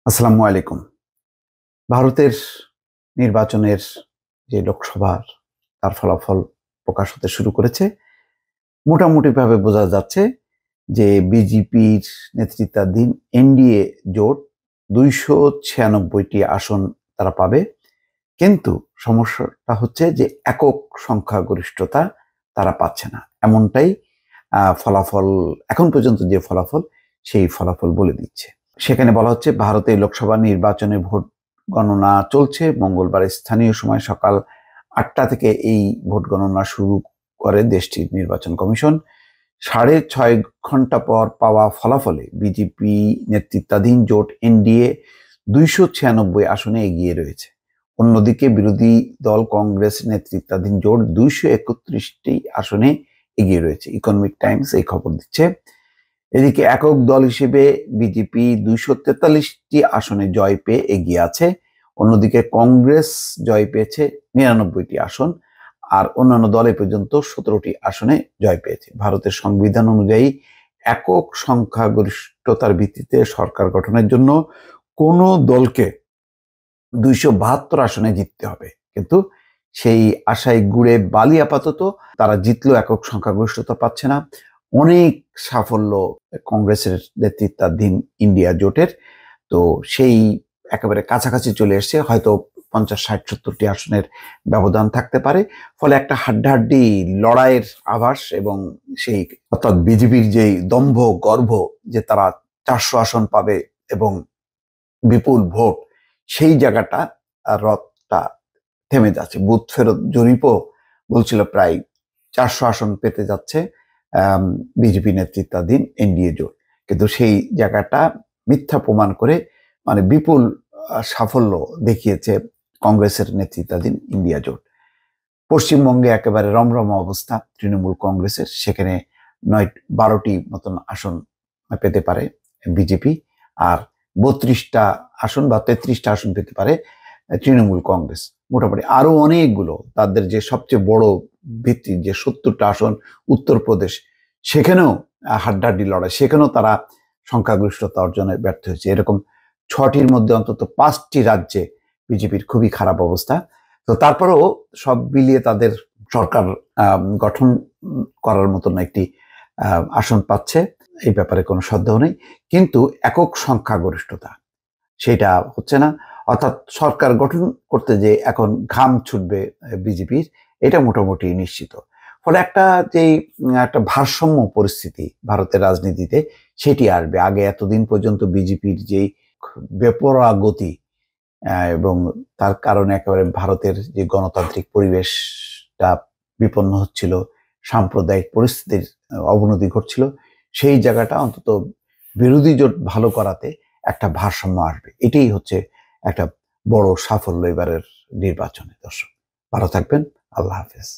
আসসালামু আলাইকুম। ভারতের নির্বাচনের যে লোকসভার তার ফলাফল প্রকাশ হতে শুরু করেছে। মোটামুটিভাবে বোঝা যাচ্ছে যে বিজেপির নেতৃত্বাধীন এনডিএ জোট ২৯৬টি আসন তারা পাবে। কিন্তু সমস্যাটা হচ্ছে যে একক সংখ্যাগরিষ্ঠতা তারা পাচ্ছে না। এমনটাই ফলাফল এখন পর্যন্ত যে ফলাফল সেই ফলাফল বলে দিচ্ছে। সেখানে বলা হচ্ছে ভারতে লোকসভা নির্বাচনে ভোট গণনা চলছে। মঙ্গলবার স্থানীয় সময় সকাল ৮টা থেকে এই ভোট গণনা শুরু করে দেশটির নির্বাচন কমিশন। ৬.৫ ঘন্টা পর পাওয়া ফলাফলে বিজেপি নেতৃত্বাধীন জোট এনডিএ ২৯৬ আসনে এগিয়ে রয়েছে। অন্যদিকে বিরোধী দল কংগ্রেস নেতৃত্বাধীন জোট ২৩১টি আসনে এগিয়ে রয়েছে। ইকোনমিক টাইমস এই খবর দিচ্ছে। এদিকে একক দল হিসেবে বিজেপি ২৪৩টি আসনে জয় পেয়ে এগিয়ে আছে। অন্যদিকে কংগ্রেস জয় পেয়েছে ৯৯টি আসন, আর অন্যান্য দল এ পর্যন্ত ১৭টি আসনে জয় পেয়েছে। ভারতের সংবিধান অনুযায়ী একক সংখ্যাগরিষ্ঠতার ভিত্তিতে সরকার গঠনের জন্য কোনো দলকে ২৭২ আসনে জিততে হবে, কিন্তু সেই আশায় গুড়ে বালি। আপাতত তারা জিতলেও একক সংখ্যাগরিষ্ঠতা পাচ্ছে না। অনেক সাফল্য কংগ্রেসের নেতৃত্বাধীন ইন্ডিয়া জোটের, তো সেই একেবারে কাছাকাছি চলে এসছে। হয়তো ৫০, ৬০, ৭০টি আসনের ব্যবধান থাকতে পারে। ফলে একটা হাড্ডাহাড্ডি লড়াইয়ের আভাস, এবং সেই অর্থাৎ বিজেপির যেই দম্ভ গর্ব যে তারা ৪০০ আসন পাবে এবং বিপুল ভোট, সেই জায়গাটা রথটা থেমে যাচ্ছে। বুথ ফেরত জরিপও বলছিল প্রায় ৪০০ আসন পেতে যাচ্ছে বিজেপি নেতৃত্বাধীন এনডিএ জোট, কিন্তু সেই জায়গাটা মিথ্যা প্রমাণ করে মানে বিপুল সাফল্য দেখিয়েছে কংগ্রেসের নেতৃত্বাধীন ইন্ডিয়া জোট। পশ্চিমবঙ্গে একেবারে রমরমা অবস্থা তৃণমূল কংগ্রেসের। সেখানে ৯-১২টি মতন আসন পেতে পারে বিজেপি, আর ৩২টা আসন বা ৩৩টা আসন পেতে পারে তৃণমূল কংগ্রেস। মোটামুটি আরো অনেকগুলো, তাদের যে সবচেয়ে বড় ভিত্তি যে ৭০টা আসন উত্তরপ্রদেশ, সেখানেও হাড্ডাহাড্ডি লড়াই, সেখানেও তারা সংখ্যাগরিষ্ঠতা অর্জনে ব্যর্থ হয়েছে। এরকম ৬টির মধ্যে অন্তত ৫টি রাজ্যে বিজেপির খুবই খারাপ অবস্থা। তো তারপরেও সব মিলিয়ে তাদের সরকার গঠন করার মতন একটি আসন পাচ্ছে, এই ব্যাপারে কোনো সন্দেহ নেই। কিন্তু একক সংখ্যাগরিষ্ঠতা সেটা হচ্ছে না, অর্থাৎ সরকার গঠন করতে যে এখন ঘাম ছুটবে বিজেপির, এটা মোটামুটি নিশ্চিত। ফলে একটা ভারসাম্য পরিস্থিতি ভারতের রাজনীতিতে সেটি আসবে। আগে এতদিন পর্যন্ত বিজেপির যেই বেপরোয়া গতি এবং তার কারণে একেবারে ভারতের যে গণতান্ত্রিক পরিবেশটা বিপন্ন হচ্ছিল, সাম্প্রদায়িক পরিস্থিতির অবনতি ঘটছিল, সেই জায়গাটা অন্তত বিরোধী জোট ভালো করাতে একটা ভারসাম্য আসবে। এটাই হচ্ছে একটা বড় সাফল্য এবারের নির্বাচনে। দর্শক ভালো থাকবেন। আল্লাহ হাফেজ।